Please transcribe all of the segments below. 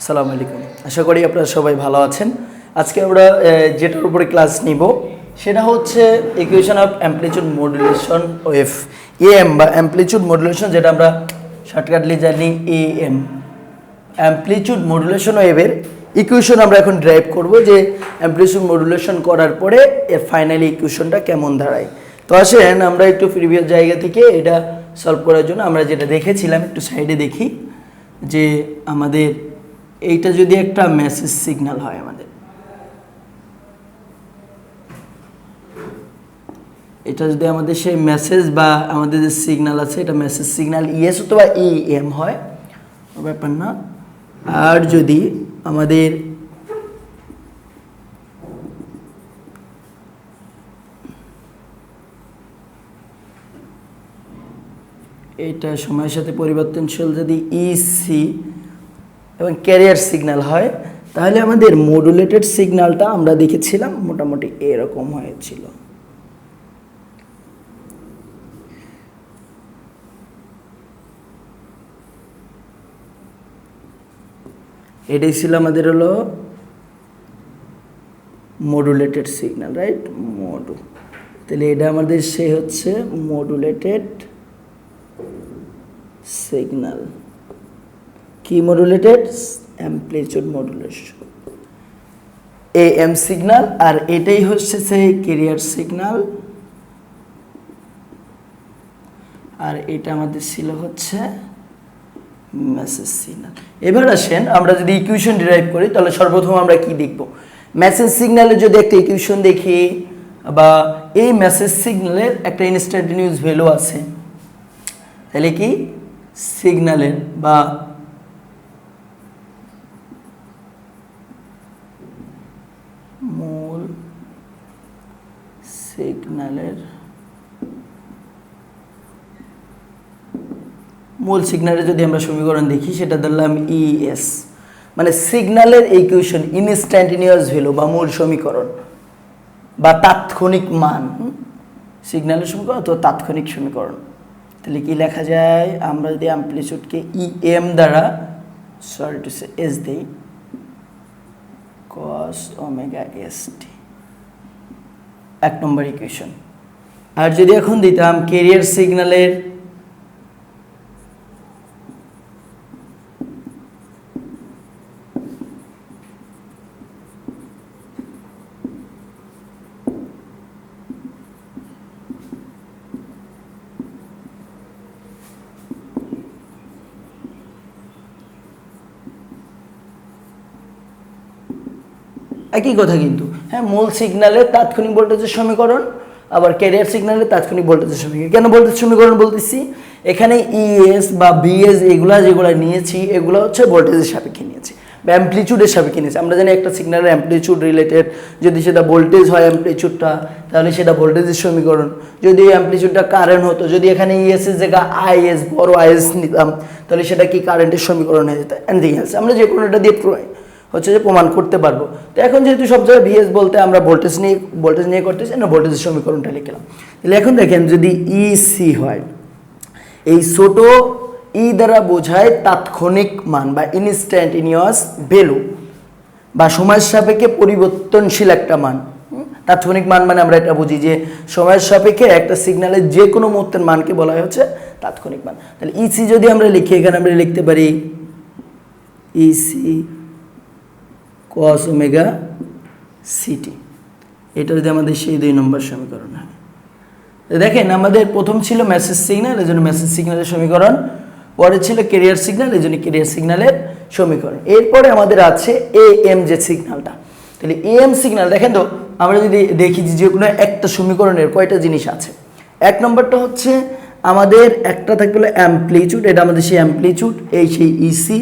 আসসালামু আলাইকুম। আশা করি আপনারা সবাই ভালো আছেন। আজকে আমরা যেটার উপরে ক্লাস নিব সেটা হচ্ছে equation of amplitude modulation wave, am বা অ্যামপ্লিটিউড মডুলেশন, যেটা আমরা শর্টকাটলি জানি এএম। অ্যামপ্লিটিউড মডুলেশন ওয়েভের ইকুয়েশন আমরা এখন ড্রাইভ করব, যে অ্যামপ্লিটিউড মডুলেশন করার পরে এর ফাইনালি ইকুয়েশনটা কেমন দাঁড়ায়। তো আসেন আমরা একটু প্রিভিয়াস জায়গা থেকে এটা সলভ করার জন্য আমরা যেটা দেখেছিলাম একটু সাইডে দেখি, যে আমাদের এইটা যদি একটা মেসেজ সিগন্যাল হয়, আমাদের এটা যদি আমাদের সেই মেসেজ বা আমাদের যে সিগন্যাল আছে এটা মেসেজ সিগন্যাল ইএস অথবা ইএম হয়, ব্যাপার না। আর যদি আমাদের এটা সময়ের সাথে পরিবর্তনশীল যদি ইসি এবং ক্যারিয়ার সিগন্যাল হয়, তাহলে আমাদের মডুলেটেড সিগন্যালটা আমরা দেখেছিলাম মোটামুটি এরকম হয়েছিল। এটাই ছিল আমাদের হলো মডুলেটেড সিগন্যাল, রাইট? তাহলে এটা আমাদের সে হচ্ছে মডুলেটেড সিগন্যাল। কি modulated? Amplitude modulation, AM signal. আর এটাই হচ্ছে সেই ক্যারিয়ার সিগন্যাল, আর এটা আমাদের ছিল হচ্ছে মেসেজ সিগন্যাল। এবার আসেন আমরা যদি ইকুয়েশন ডিরাইভ করি, তাহলে সর্বপ্রথম আমরা কি দেখব? মেসেজ সিগন্যালের যদি একটা ইকুয়েশন দেখি, বা এই মেসেজ সিগন্যালের একটা ইনস্ট্যান্টেনিয়াস ভ্যালু আছে, তাহলে কি সিগন্যালের বা মূল সিগন্যালের যদি আমরা সমীকরণ দেখি, সেটা ধরলাম ইএস, মানে সিগন্যালের ইকুয়েশন ইনস্ট্যান্টেনিয়াস ভ্যালু বা মূল সমীকরণ বা তাৎক্ষণিক মান। সিগন্যালের সমীকরণ অথবা তাৎক্ষণিক সমীকরণ। তাহলে কি লেখা যায়? আমরা যদি অ্যামপ্লিটিউডকে ইএম দ্বারা এস দেই, cos ওমেগা st, এক নম্বর ইকুয়েশন। আর যদি এখন দিতাম ক্যারিয়ার সিগন্যালের একই কথা কিন্তু, হ্যাঁ, মূল সিগন্যালের তাৎক্ষণিক ভোল্টেজের সমীকরণ, আবার ক্যারিয়ার সিগন্যালের তাৎক্ষণিক ভোল্টেজের সমীকরণ। কেন ভোল্টেজ সমীকরণ বলতেছি? এখানে ইএস বা বিএস যেগুলো নিয়েছি, এগুলো হচ্ছে ভোল্টেজের সাপেক্ষে নিয়েছি বা অ্যামপ্লিটিউডের সাপেক্ষে নিয়েছি। আমরা জানি একটা সিগন্যালের অ্যামপ্লিটিউড রিলেটেড, যদি সেটা ভোল্টেজ হয় অ্যামপ্লিটিউডটা, তাহলে সেটা ভোল্টেজের সমীকরণ। যদি অ্যামপ্লিটিউডটা কারেন্ট হতো, যদি এখানে ইএস এর জায়গায় আইএস, বড় আইএস নিতাম, তাহলে সেটা কি কারেন্টের সমীকরণ হয়ে যেত। এনিথিং এলস আমরা যে কোনোটা দিয়ে হচ্ছে যে প্রমাণ করতে পারবো। তো এখন যেহেতু সব জায়গায় ভিএস বলতে আমরা ভোল্টেজ নিয়ে করতেছি না, ভোল্টেজের সমীকরণটা লিখলাম। তাহলে এখন দেখেন যদি ইসি হয়, এই ছোট ই দ্বারা বোঝায় তাৎক্ষণিক মান বা ইনস্ট্যান্টেনিয়াস ভ্যালু বা সময়ের সাপেক্ষে পরিবর্তনশীল একটা মান। তাৎক্ষণিক মান মানে আমরা এটা বুঝি যে সময়ের সাপেক্ষে একটা সিগন্যালের যে কোনো মুহূর্তের মানকে বলা হয় হচ্ছে তাৎক্ষণিক মান। তাহলে ইসি যদি আমরা লিখি, এখানে আমরা লিখতে পারি ইসি cos ওমেগা সিটি। এটা যদি আমাদের সেই 2 নম্বর সমীকরণ হয়। দেখেন আমাদের প্রথম ছিল মেসেজ সিগন্যাল, এই জন্য মেসেজ সিগন্যালের সমীকরণ। পরে ছিল ক্যারিয়ার সিগন্যাল, এই জন্য ক্যারিয়ার সিগন্যালের সমীকরণ। এরপরে আমাদের আছে এএম যে সিগন্যালটা। তাহলে এএম সিগন্যাল দেখেন তো, আমরা যদি দেখি যে কোনো একটা সমীকরণের কয়টা জিনিস আছে। এক নম্বরটা হচ্ছে আমাদের একটা থাকবে হলো অ্যামপ্লিটিউড, এটা আমাদের সেই অ্যামপ্লিটিউড, এই সেই ইসি,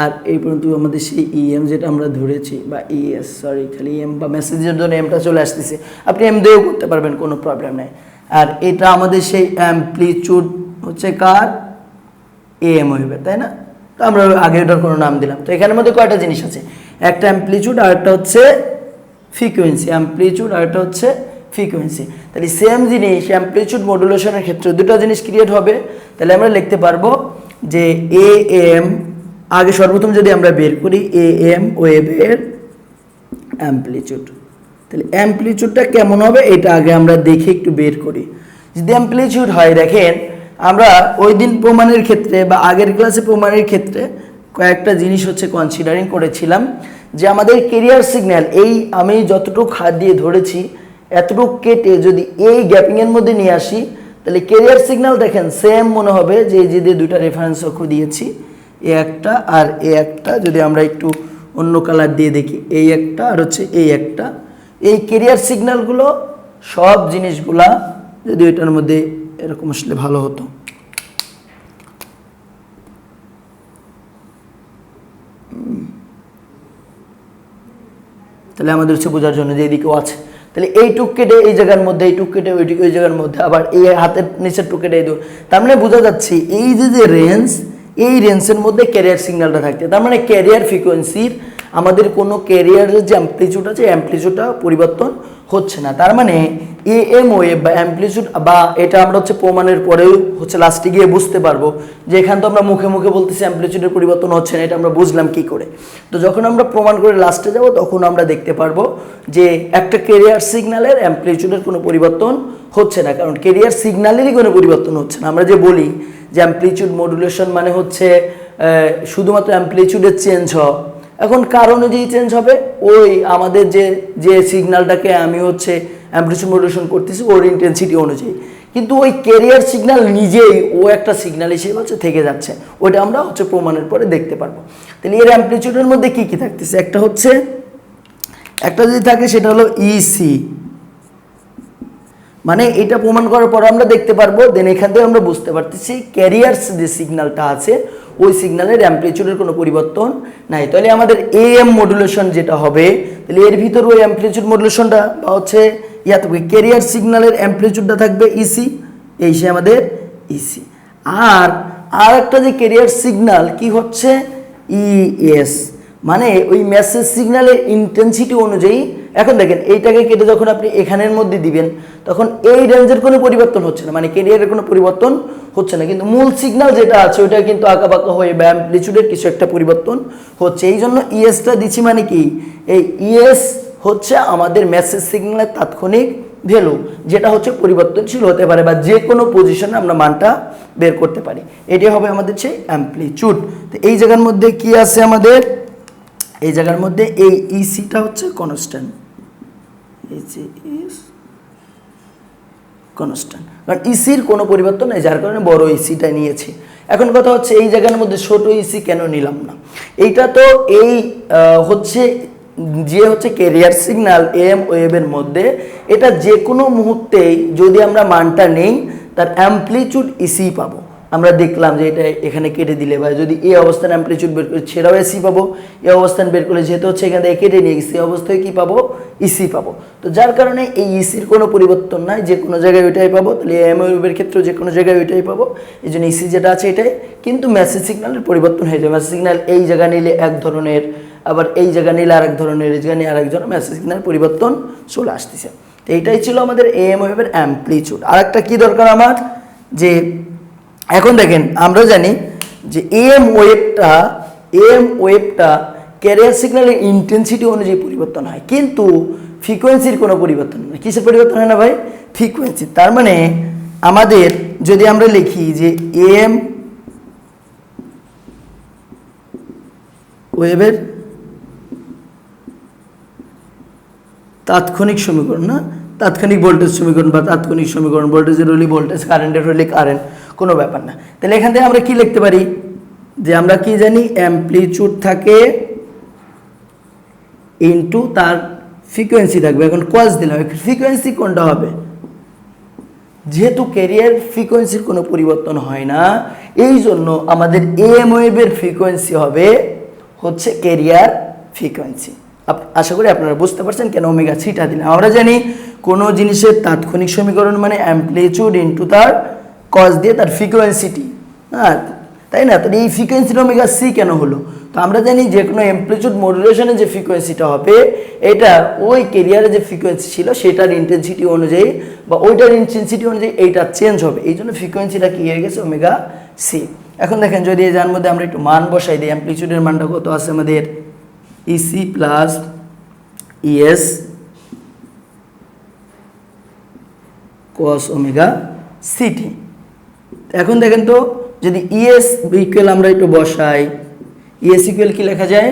আর এই পর্যন্ত আমাদের সেই ইএম যেটা আমরা ধরেছি, বা ইএস, সরি খালি এম বা মেসেজের জন্য এমটা চলে আসতেছে, আপনি এম দিয়েও করতে পারবেন, কোনো প্রবলেম নেই। আর এটা আমাদের সেই অ্যামপ্লিটিউড হচ্ছে কার? এএম হইবে, তাই না? তো আমরা আগে ওটার কোনো নাম দিলাম। তো এখানের মধ্যে কয়টা জিনিস আছে? একটা অ্যামপ্লিটিউড, আর একটা হচ্ছে ফ্রিকোয়েন্সি। অ্যামপ্লিটিউড আর একটা হচ্ছে ফ্রিকোয়েন্সি। তাহলে সেম জিনিস অ্যামপ্লিটিউড মডুলেশনের ক্ষেত্রে দুটো জিনিস ক্রিয়েট হবে। তাহলে আমরা লিখতে পারবো যে এএম আগে সর্বপ্রথম যদি আমরা বের করি এএম ওয়েভের অ্যামপ্লিচিউড, তাহলে অ্যামপ্লিচিউডটা কেমন হবে এটা আগে আমরা দেখে একটু বের করি। যদি অ্যামপ্লিচিউড হয়, দেখেন আমরা ওই দিন প্রমাণের ক্ষেত্রে বা আগের ক্লাসে প্রমাণের ক্ষেত্রে কয়েকটা জিনিস হচ্ছে কনসিডারিং করেছিলাম, যে আমাদের ক্যারিয়ার সিগন্যাল এই আমি যতটুকু হাত দিয়ে ধরেছি এতটুকু কেটে যদি এই গ্যাপিংয়ের মধ্যে নিয়ে আসি, তাহলে ক্যারিয়ার সিগন্যাল দেখেন সেম মনে হবে, যে এই যে দুইটা রেফারেন্স অক্ষ দিয়েছি, এ একটা আর এ একটা, যদি আমরা একটু অন্য কালার দিয়ে দেখি, এই একটা আর হচ্ছে এই একটা, এই ক্যারিয়ার সিগন্যালগুলো সব জিনিসগুলা যদি এটার মধ্যে এরকম আসলে ভালো হতো। তাহলে আমাদের হচ্ছে বোঝার জন্য যে এইদিকেও আছে, তাহলে এই টুক কেটে এই জায়গার মধ্যে, এই টুক কেটে ওই জায়গার মধ্যে, আবার এই হাতের নিচের টুক কেটে এই দূর, তার মানে বোঝা যাচ্ছে এই যে রেঞ্জ, এই রেঞ্জের মধ্যে ক্যারিয়ার সিগন্যালটা থাকতে, তার মানে ক্যারিয়ার ফ্রিকোয়েন্সির আমাদের কোনো ক্যারিয়ারের যে অ্যামপ্লিচিউড আছে অ্যামপ্লিচিউডটা পরিবর্তন হচ্ছে না। তার মানে এএম ওয়েভ বা অ্যামপ্লিচিউড, বা এটা আমরা হচ্ছে প্রমাণের পরেও হচ্ছে লাস্টে গিয়ে বুঝতে পারবো যে এখান তো আমরা মুখে মুখে বলতেছি অ্যামপ্লিচিউডের পরিবর্তন হচ্ছে না, এটা আমরা বুঝলাম কি করে। তো যখন আমরা প্রমাণ করে লাস্টে যাব তখন আমরা দেখতে পারবো যে একটা ক্যারিয়ার সিগন্যালের অ্যামপ্লিচিউডের কোনো পরিবর্তন হচ্ছে না, কারণ ক্যারিয়ার সিগন্যালেরই কোনো পরিবর্তন হচ্ছে না। আমরা যে বলি যে অ্যামপ্লিচিউড মডুলেশন মানে হচ্ছে শুধুমাত্র অ্যামপ্লিচিউডের চেঞ্জ হওয়া, এখন কার অনুযায়ী চেঞ্জ হবে, ওই আমাদের যে সিগন্যালটাকে আমি হচ্ছে অ্যামপ্লিচিউড মডুলেশন করতেছি ওর ইন্টেন্সিটি অনুযায়ী, কিন্তু ওই ক্যারিয়ার সিগন্যাল নিজেই ও একটা সিগন্যাল হিসেবে হচ্ছে থেকে যাচ্ছে, ওইটা আমরা হচ্ছে প্রমাণের পরে দেখতে পারবো। তাহলে এর অ্যামপ্লিচিউডের মধ্যে কি কি থাকতেছে, একটা যদি থাকে সেটা হলো ইসি, মানে এটা প্রমাণ করার পর আমরা দেখতে পারবো, দেন এখান থেকে আমরা বুঝতে পারতেছি ক্যারিয়ার্স যে সিগন্যালটা আছে ওই সিগন্যালের অ্যামপ্লিচিউডের কোনো পরিবর্তন নাই। তাহলে আমাদের এএম মডুলেশন যেটা হবে, তাহলে এর ভিতর ওই অ্যামপ্লিচিউড মডুলেশনটা বা হচ্ছে থাকবে ক্যারিয়ার সিগন্যালের অ্যামপ্লিচিউডটা থাকবে ইসি, এই সে আমাদের ইসি। আর একটা যে ক্যারিয়ার সিগন্যাল কি হচ্ছে ইএস, মানে ওই মেসেজ সিগন্যালের ইন্টেন্সিটি অনুযায়ী। এখন দেখেন এইটাকে কেটে যখন আপনি এখানের মধ্যে দিবেন তখন এই রেঞ্জের কোনো পরিবর্তন হচ্ছে না, মানে ক্যারিয়ারের কোনো পরিবর্তন হচ্ছে না, কিন্তু মূল সিগন্যাল যেটা আছে ওইটা কিন্তু আঁকাবাঁকা হয়ে বা অ্যামপ্লিচিউডের কিছু একটা পরিবর্তন হচ্ছে। এই জন্য ইএসটা দিচ্ছি, মানে কি এই ইএস হচ্ছে আমাদের মেসেজ সিগন্যালের তাৎক্ষণিক ভ্যালু, যেটা হচ্ছে পরিবর্তনশীল হতে পারে বা যে কোনো পজিশনে আমরা মানটা বের করতে পারি, এটি হবে আমাদের সেই অ্যামপ্লিচিউড। তো এই জায়গার মধ্যে কি আছে আমাদের, এই জায়গার মধ্যে এই ইসিটা হচ্ছে কনস্ট্যান্ট, কনস্ট্যান্ট, কারণ ইসির কোনো পরিবর্তন নেই, যার কারণে বড় ইসিটা নিয়েছি। এখন কথা হচ্ছে এই জায়গার মধ্যে ছোট ইসি কেন নিলাম না, এইটা তো এই হচ্ছে যে হচ্ছে ক্যারিয়ার সিগন্যাল এম ওয়েভের মধ্যে, এটা যে কোনো মুহূর্তেই যদি আমরা মানটা নেই তার অ্যামপ্লিচিউড ইসি পাবো। আমরা দেখলাম যে এটা এখানে কেটে দিলে বা যদি এই অবস্থান অ্যামপ্লিচিউড বের করে সেটাও এসি পাবো, এই অবস্থান বের করলে যেহেতু হচ্ছে এখান থেকে কেটে নিয়ে গেছি এই অবস্থায় কী পাবো, ইসি পাবো। তো যার কারণে এই ইসির কোনো পরিবর্তন নাই, যে কোনো জায়গায় ওইটাই পাবো, তাহলে এম ওয়েভের ক্ষেত্রেও যে কোনো জায়গায় ওইটাই পাবো, এই জন্য ইসি যেটা আছে এটাই, কিন্তু মেসেজ সিগন্যালের পরিবর্তন হয়ে যায়। মেসেজ সিগন্যাল এই জায়গা নিলে এক ধরনের, আবার এই জায়গা নিলে আরেক ধরনের, এই জায়গা নিয়ে আরেক ধরনের মেসেজ সিগন্যালের পরিবর্তন চলে আসতেছে। তো এইটাই ছিল আমাদের এম ওয়েভের অ্যামপ্লিচিউড। আরেকটা কী দরকার আমার, যে এখন দেখেন আমরা জানি যে এম ওয়েভটা ক্যারিয়ার সিগন্যালের ইন্টেন্সিটি অনুযায়ী পরিবর্তন হয়, কিন্তু ফ্রিকোয়েন্সির কোনো পরিবর্তন হয় না। কিসের পরিবর্তন হয় না ভাই, ফ্রিকোয়েন্সি। তার মানে আমাদের যদি আমরা লিখি যে এম ওয়েভের তাৎক্ষণিক সমীকরণ, না তাৎক্ষণিক ভোল্টেজ সমীকরণ বা তাৎক্ষণিক সমীকরণ, ভোল্টেজের হলে ভোল্টেজ, কারেন্টের হলে কারেন্ট, কোনো ব্যাপার না। তাহলে এখান থেকে আমরা কি লিখতে পারি, যে আমরা কি জানি অ্যামপ্লিচিউড থাকে ইনটু তার ফ্রিকোয়েন্সি থাকবে। এখন কজ দিলাম, ফ্রিকোয়েন্সি কোনটা হবে, যেহেতু ক্যারিয়ার ফ্রিকোয়েন্সির কোনো পরিবর্তন হয় না, এই জন্য আমাদের এম ওয়েভের ফ্রিকোয়েন্সি হবে হচ্ছে ক্যারিয়ার ফ্রিকোয়েন্সি। আশা করি আপনারা বুঝতে পারছেন কেন ওমেগা সিটা দিলাম। আমরা জানি কোনো জিনিসের তাৎক্ষণিক সমীকরণ মানে অ্যামপ্লিচিউড ইনটু তার কজ দিয়ে তার ফ্রিকোয়েন্সিটি, হ্যাঁ তাই না। তাহলে এই ফ্রিকোয়েন্সিটা ওমেগা সি কেন হলো, তো আমরা জানি যে কোনো অ্যামপ্লিচিউড মডুলেশনের যে ফ্রিকোয়েন্সিটা হবে এটা ওই ক্যারিয়ারের যে ফ্রিকোয়েন্সি ছিল সেটার ইন্টেন্সিটি অনুযায়ী বা ওইটার ইন্টেন্সিটি অনুযায়ী এইটা চেঞ্জ হবে, এই জন্য ফ্রিকোয়েন্সিটা কি হয়ে গেছে ওমেগা সি। এখন দেখেন যদি এই যার মধ্যে আমরা একটু মান বসাই দিই, অ্যামপ্লিটিউডের মানটা কত আছে আমাদের E C plus E S cos omega C T. এখন দেখেন তো যদি ইএস ইকুয়াল আমরা একটু বসাই, ইএস ইকুয়াল কি লেখা যায়,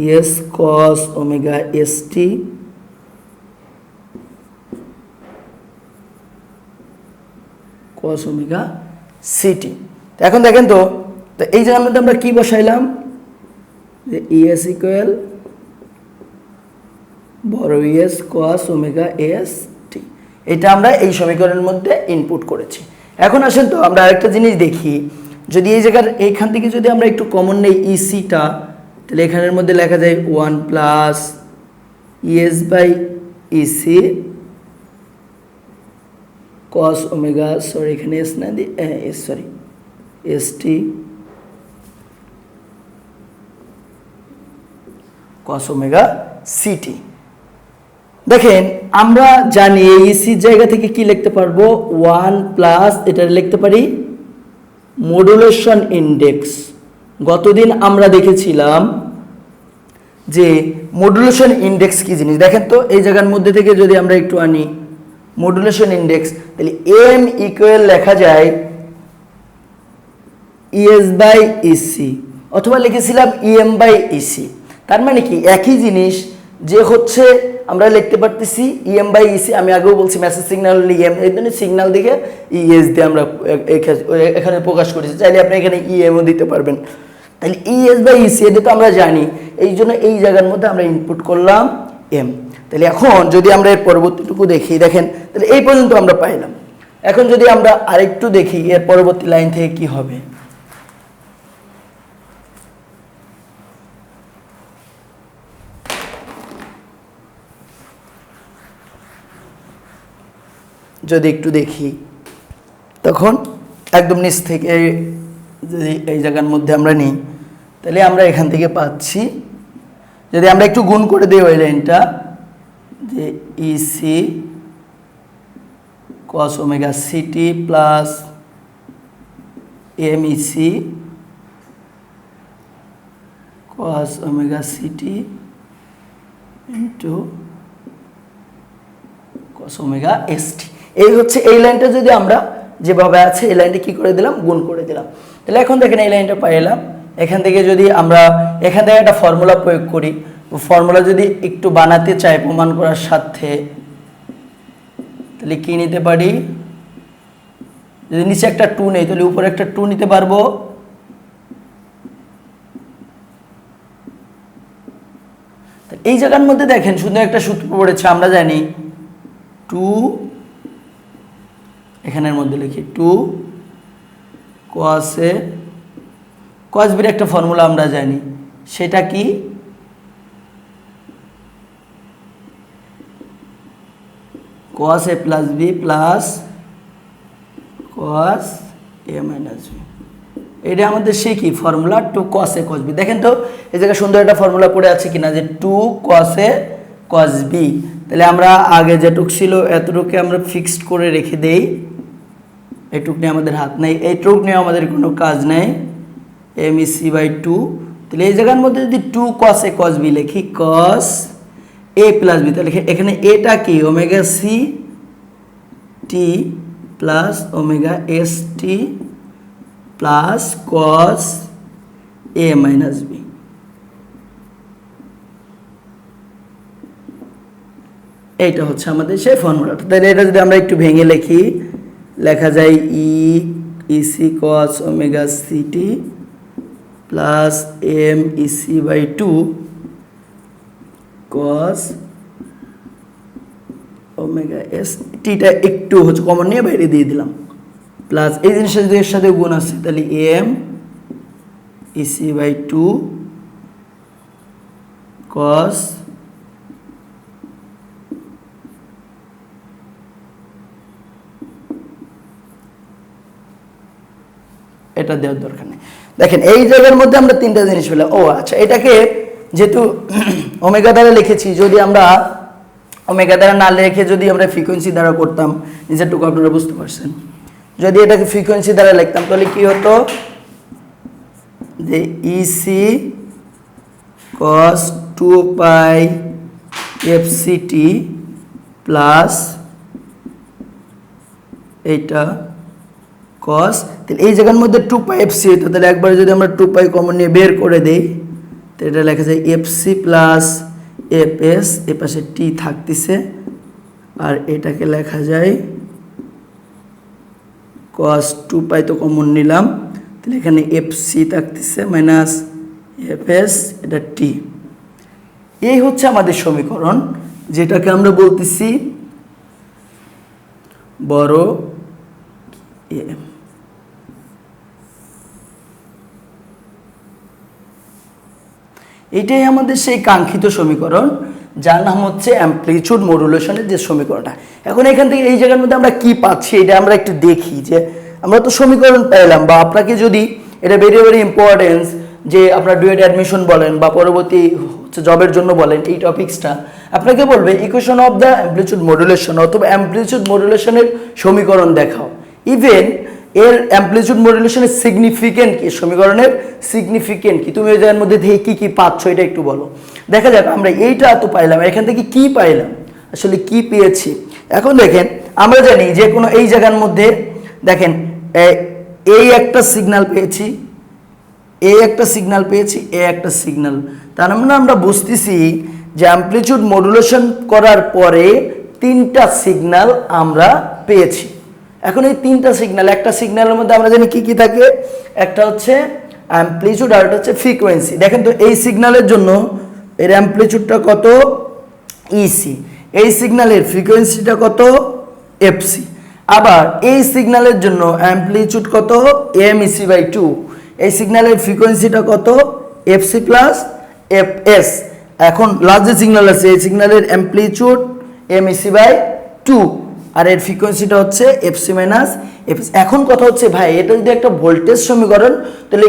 E S cos omega S T cos omega C T. এখন দেখেন তো এই জায়গার মধ্যে আমরা কি বসাইলাম, যে ইএস ইকুয়াল বড় E S cos omega S T, এটা আমরা এই সমীকরণের মধ্যে ইনপুট করেছি। এখন আসেন তো আমরা আরেকটা জিনিস দেখি, যদি এই জায়গার এইখান থেকে যদি আমরা একটু কমন নেই ইসিটা, তাহলে এখানের মধ্যে লেখা যায় 1 plus ES by EC cos omega, sorry এখানে এস না দি S, sorry S T cos omega CT. দেখেন আমরা জানি এই ইসির জায়গা থেকে কি লিখতে পারবো, 1 প্লাস এটা লিখতে পারি মডুলেশন ইন্ডেক্স। গতদিন আমরা দেখেছিলাম যে মডুলেশন ইন্ডেক্স কি জিনিস। দেখেন তো এই জায়গার মধ্যে থেকে যদি আমরা একটু আনি মডুলেশন ইন্ডেক্স, তাহলে এম ইকুয়াল লেখা যায় ইএস বাই ইসি, অথবা লিখেছিলাম ইএম বাই ইসি। তার মানে কি একই জিনিস, যে হচ্ছে আমরা লিখতে পারতেছি ইএম বাই ইসি। আমি আগেও বলছি মেসেজ সিগন্যাল হলে ইএম, এই জন্য সিগন্যাল দিকে ইএস দিয়ে আমরা এখানে প্রকাশ করেছি। চাইলে আপনি এখানে ইএমও দিতে পারবেন। তাহলে ইএস বাই ইসি এটা তো আমরা জানি, এই জন্য এই জায়গার মধ্যে আমরা ইনপুট করলাম এম। তাহলে এখন যদি আমরা এর পরবর্তীটুকু দেখি, দেখেন তাহলে এই পর্যন্ত আমরা পাইলাম। এখন যদি আমরা আরেকটু দেখি এর পরবর্তী লাইন থেকে কি হবে, যদি একটু দেখি তখন একদম নিচ থেকে যদি এই জায়গার মধ্যে আমরা নিই, তাহলে আমরা এখান থেকে পাচ্ছি, যদি আমরা একটু গুণ করে দিই ওই লাইনটা, যে E C cos omega city plus M E C cos omega C T into cos omega S T. এই হচ্ছে এই লাইনটা যদি আমরা যেভাবে আছে এই লাইনটা কি করে দিলাম, গুণ করে দিলাম। তাহলে এখন দেখেন এই লাইনটা পাইলাম। এখান থেকে যদি আমরা এখান থেকে একটা ফর্মুলা প্রয়োগ করি, ফর্মুলা যদি একটু বানাতে চাই প্রমাণ করার সাথে, তাহলে কি নিতে পারি, যদি নিচে একটা 2 নেই তাহলে উপরে একটা 2 নিতে পারবো। এই জায়গার মধ্যে দেখেন সুন্দর একটা সূত্র পড়েছে, আমরা জানি 2, এখানের মধ্যে লিখি 2 cos a cos b এর একটা ফর্মুলা আমরা জানি, সেটা কি, cos a plus b plus cos a minus b। এটা আমাদের সেই কি formula 2 cos a cos b। দেখেন তো এই জায়গায় সুন্দর একটা ফর্মুলা পড়ে আছে কিনা, যে 2 cos a cos b। তাহলে আমরা আগে যেটুক ছিল এতটুকু আমরা ফিক্সড করে রেখে দেই, এইটুক নিয়ে আমাদের হাত নেই, এইটুক নিয়ে আমাদের কোনো কাজ নেই, এম ই সি বাই 2। তাহলে এই জায়গার মধ্যে যদি 2 cos a cos b লিখি, cos a প্লাস b, তাহলে এখানে এটা কি omega C T plus omega S T plus cos a minus b। এইটা হচ্ছে আমাদের সেই ফর্মুলাটা। তাহলে এটা যদি আমরা একটু ভেঙে লিখি, লেখা যায় EC cos omega city plus M EC by 2 cos omega S টিটা একটু হচ্ছে কমন নিয়ে বাইরে দিয়ে দিলাম, প্লাস এই জিনিসটা যদি এর সাথে গুণ আছে তাহলে এম ইসি বাই 2 cos এটা দেওয়ার দরকার নেই। দেখেন এই জায়গার মধ্যে আমরা তিনটা জিনিস পেলাম। ও আচ্ছা, এটাকে যেহেতু ওমেগা দ্বারা লিখেছি, যদি আমরা ওমেগা দ্বারা না লিখে যদি আমরা ফ্রিকোয়েন্সি দ্বারা করতাম, নিজেরটুকু আপনারা বুঝতে পারছেন। যদি এটাকে ফ্রিকোয়েন্সি দ্বারা লিখতাম তাহলে কি হতো যে ইসি cos 2 পাই fct প্লাস এইটা cos, তাহলে এই জায়গার মধ্যে 2 পাই fc হতো, তাহলে একবার যদি আমরা 2 পাই কমন নিয়ে বের করে দেই তো এটা লেখা যায় fc প্লাস fs, এ পাশে t থাকতেছে আর এটাকে লেখা যায় cos 2 পাই তো কমন নিলাম, তাহলে এখানে fc থাকতেছে মাইনাস fs, এটা t। এই হচ্ছে আমাদের সমীকরণ, যেটাকে আমরা বলতেছি বড় এ। এটাই আমাদের সেই কাঙ্ক্ষিত সমীকরণ, যার নাম হচ্ছে অ্যামপ্লিটিউড মডুলেশনের যে সমীকরণটা। এখন এখান থেকে এই জায়গার মধ্যে আমরা কি পাচ্ছি এটা আমরা একটু দেখি, যে আমরা তো সমীকরণ পেলাম, বা আপনাকে যদি এটা ভেরি ভেরি ইম্পর্টেন্স, যে আপনার ডুয়েট অ্যাডমিশন বলেন বা পরবর্তী জবের জন্য বলেন, এই টপিক্সটা আপনাকে বলবে equation of the amplitude modulation অথবা অ্যামপ্লিটিউড মডুলেশনের সমীকরণ দেখাও। ইভেন এর অ্যামপ্লিটিউড মডুলেশনের সিগনিফিকেন্ট কি, সমীকরণের সিগনিফিকেন্ট কি, তুমি এর মধ্যে থেকে কি কি পাচ্ছ এটা একটু বলো। দেখা যাক আমরা এইটা তো পাইলাম, এখান থেকে কি পাইলাম, আসলে কি পেয়েছি। এখন দেখেন আমরা জানি যে কোনো এই জায়গার মধ্যে দেখেন এই একটা সিগন্যাল পেয়েছি, এ একটা সিগন্যাল পেয়েছি, এ একটা সিগন্যাল, তার মানে আমরা বুঝতেছি যে অ্যামপ্লিটিউড মডুলেশন করার পরে তিনটা সিগন্যাল আমরা পেয়েছি। এখন এই তিনটা সিগন্যাল, একটা সিগন্যালের মধ্যে আমরা জানি কি কি থাকে, একটা হচ্ছে অ্যামপ্লিটিউড আর একটা হচ্ছে ফ্রিকোয়েন্সি। দেখেন তো এই সিগন্যালের জন্য এর অ্যামপ্লিটিউডটা কত ইসি, এই সিগন্যালের ফ্রিকোয়েন্সিটা কত এফসি, আবার এই সিগন্যালের জন্য অ্যামপ্লিটিউড কত এম/2, এই সিগন্যালের ফ্রিকোয়েন্সিটা কত এফসি প্লাস এফএস। এখন লাস্ট যে সিগন্যাল আছে এই সিগন্যালের অ্যামপ্লিটিউড এম/2 আর এর ফ্রিকোয়েন্সিটা হচ্ছে এফসি মাইনাস এফএস। এখন কথা হচ্ছে ভাই এটা যদি একটা ভোল্টেজ সমীকরণ তাহলে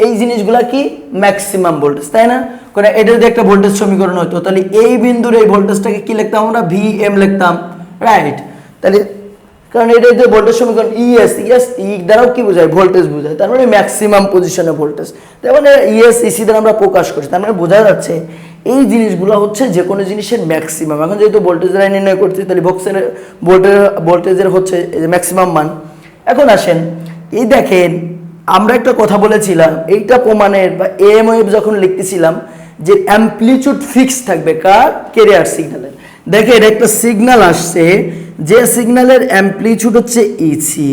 এই জিনিসগুলা কি ম্যাক্সিমাম ভোল্টেজ, তাই না? কারণ এটা যদি একটা ভোল্টেজ সমীকরণ হতো তাহলে এই বিন্দুর এই ভোল্টেজটাকে কি লিখতাম আমরা, ভিএম লিখতাম, রাইট? তাহলে কারণ এটা যে ভোল্টেজ সমীকরণ ইএস ই দ্বারাও কি বোঝায়, ভোল্টেজ বোঝায়, তার মানে ম্যাক্সিমাম পজিশনে ভোল্টেজ, তার মানে ইএস ইসি দ্বারা আমরা প্রকাশ করছি, তার মানে বোঝা যাচ্ছে এই জিনিসগুলো হচ্ছে যে কোনো জিনিসের ম্যাক্সিমাম। এখন যেহেতু ভোল্টেজ দ্বারা নির্ণয় করছি তাহলে বক্সের ভোল্টেজের হচ্ছে ম্যাক্সিমাম মান। এখন আসেন এই দেখেন আমরা একটা কথা বলেছিলাম এইটা প্রমাণের বা এম ওয়েভ যখন লিখতেছিলাম যে অ্যামপ্লিটিউড ফিক্স থাকবে কার, ক্যারিয়ার সিগন্যালের। দেখেন একটা সিগন্যাল আসছে, যে সিগন্যালের অ্যামপ্লিটিউড হচ্ছে ইসি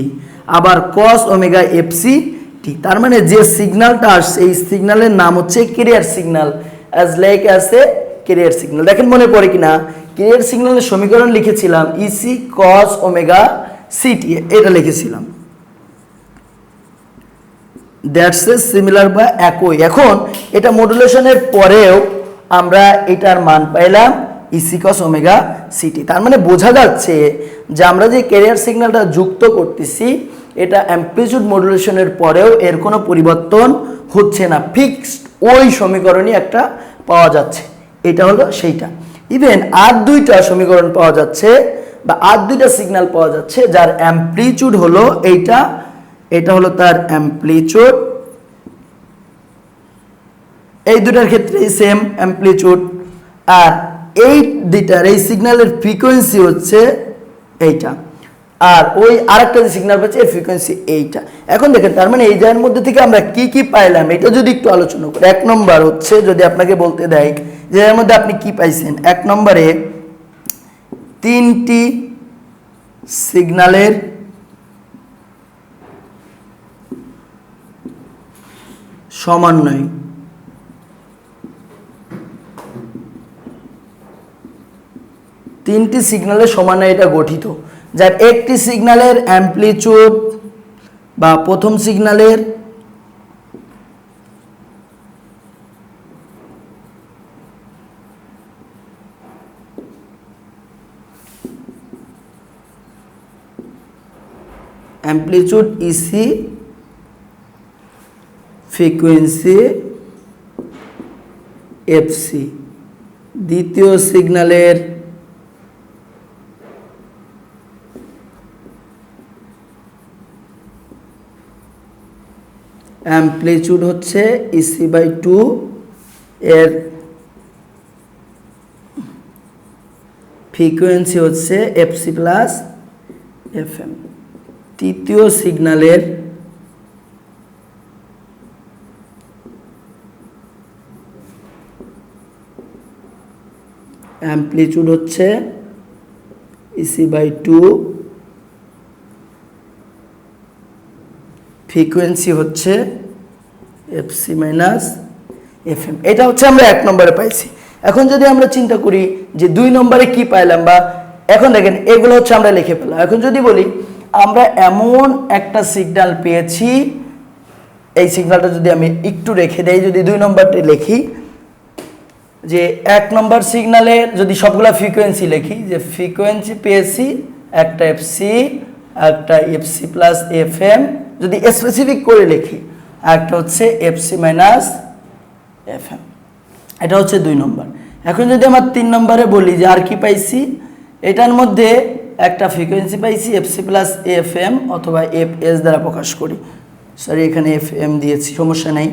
আবার cos ওমেগা এফসি টি, তার মানে যে সিগন্যালটা আসছে এই সিগন্যালের নাম হচ্ছে career signal, as like as a career signal. দেখেন মনে পড়ে কিনা, ক্যারিয়ার সিগন্যালের সমীকরণ লিখেছিলাম ইসি cos ওমেগা সিটি, এটা লিখেছিলাম, দ্যাটস এ সিমিলার বা একই। এখন এটা মডুলেশনের পরেও আমরা এটার মান পাইলাম ইসি cos ওমেগা সিটি, তার মানে বোঝা যাচ্ছে যে আমরা যে ক্যারিয়ার সিগন্যালটা যুক্ত করতেছি এটা অ্যামপ্লিটিউড মডুলেশনের পরেও এর কোনো পরিবর্তন হচ্ছে না, ফিক্সড ওই সমীকরণই একটা পাওয়া যাচ্ছে, এটা হলো সেইটা। ইভেন আর দুইটা সমীকরণ পাওয়া যাচ্ছে বা আর দুইটা সিগন্যাল পাওয়া যাচ্ছে যার অ্যামপ্লিটিউড হলো এইটা, এটা হলো তার অ্যামপ্লিটিউড, এই দুটার ক্ষেত্রে সেম অ্যামপ্লিটিউড, আর এই দুইটার এই সিগন্যালের ফ্রিকোয়েন্সি হচ্ছে এইটা, আর ওই আরেকটা যে সিগন্যাল পাচ্ছে এই ফ্রিকোয়েন্সি এইটা। এখন দেখেন তার মানে এই জায়গার মধ্যে থেকে আমরা কি কি পাইলাম এটা যদি একটু আলোচনা করি। এক নম্বর হচ্ছে যদি আপনাকে বলতে দেয় যে এর মধ্যে আপনি কি পাইছেন, এক নম্বরে তিনটি সিগন্যালের সমন্বয়, তিনটি সিগন্যালের সমন্বয়ে এটা গঠিত, যার একটি সিগন্যালের অ্যামপ্লিটিউড বা প্রথম সিগন্যালের অ্যামপ্লিটিউড ইসি, ফ্রিকোয়েন্সি এফসি, দ্বিতীয় সিগন্যালের অ্যামপ্লিটিউড হচ্ছে EC/2 এর ফ্রিকোয়েন্সি হচ্ছে FC প্লাস FM। তৃতীয় সিগন্যালের অ্যামপ্লিটিউড হচ্ছে EC/2, ফ্রিকোয়েন্সি হচ্ছে FC মাইনাস FM। এটা হচ্ছে আমরা 1 নম্বরে পাইছি। এখন যদি আমরা চিন্তা করি যে 2 নম্বরে কি পাইলাম, বা এখন দেখেন এগুলো হচ্ছে আমরা লিখে পেলাম। এখন যদি বলি আমরা এমন একটা সিগন্যাল পেয়েছি, এই সিগন্যালটা যদি আমি একটু রেখে দেই, যদি 2 নম্বরটি লিখি, যে 1 নম্বর সিগন্যালে যদি সবগুলা ফ্রিকোয়েন্সি লিখি, যে ফ্রিকোয়েন্সি পেয়েছি একটা FC, একটা FC প্লাস FM, যদি স্পেসিফিক করে লিখি, একটা হচ্ছে FC মাইনাস FM। এটা হচ্ছে 2 নম্বর। এখন যদি আমার 3 নম্বরে বলি যে আর কি পাইছি, এটার মধ্যে একটা ফ্রিকোয়েন্সি পাইছি FC প্লাস FM অথবা FS দ্বারা প্রকাশ করি। সরি, এখানে FM দিয়েছি, সমস্যা নাই,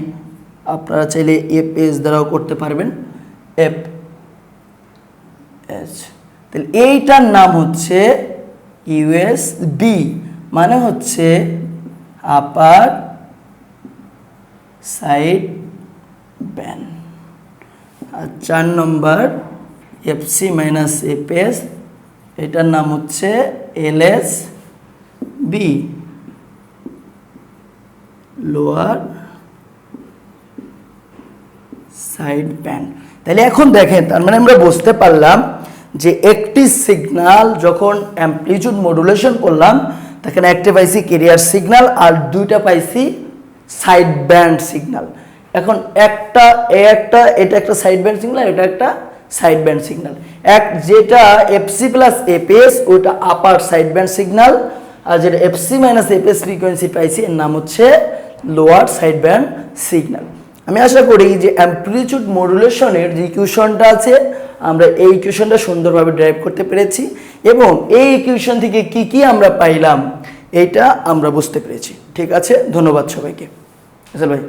আপনারা চাইলে FS দ্বারাও করতে পারবেন। FS, তাহলে এইটার নাম হচ্ছে USB, মানে হচ্ছে আপার সাইড ব্যান্ড। আর 4 নম্বর FC মাইনাস FS, এটার নাম হচ্ছে LSB, লোয়ার সাইড ব্যান্ড। তাহলে এখন দেখেন, তার মানে আমরা বুঝতে পারলাম যে একটি সিগন্যাল যখন অ্যামপ্লিটিউড মডুলেশন করলাম, তখন একটা পাইছি ক্যারিয়ার সিগন্যাল আর 2টা পাইছি সাইড ব্যান্ড সিগন্যাল। এখন এটা একটা সাইড ব্যান্ড সিগন্যাল, এটা একটা সাইড ব্যান্ড সিগন্যাল। যেটা FC প্লাস FS ওটা আপার সাইড ব্যান্ড সিগন্যাল, আর যেটা FC মাইনাস FS ফ্রিকোয়েন্সি পাইছি এর নাম হচ্ছে লোয়ার সাইড ব্যান্ড সিগন্যাল। আমি আশা করি যে অ্যামপ্লিটিউড মডুলেশনের যে ইকুয়েশনটা আছে, আমরা এই ইকুয়েশনটা সুন্দরভাবে ড্রাইভ করতে পেরেছি, এবং এই ইকুয়েশন থেকে কি কি আমরা পাইলাম এটা আমরা বুঝতে পেরেছি। ঠিক আছে, ধন্যবাদ সবাইকে। আসল ভাই।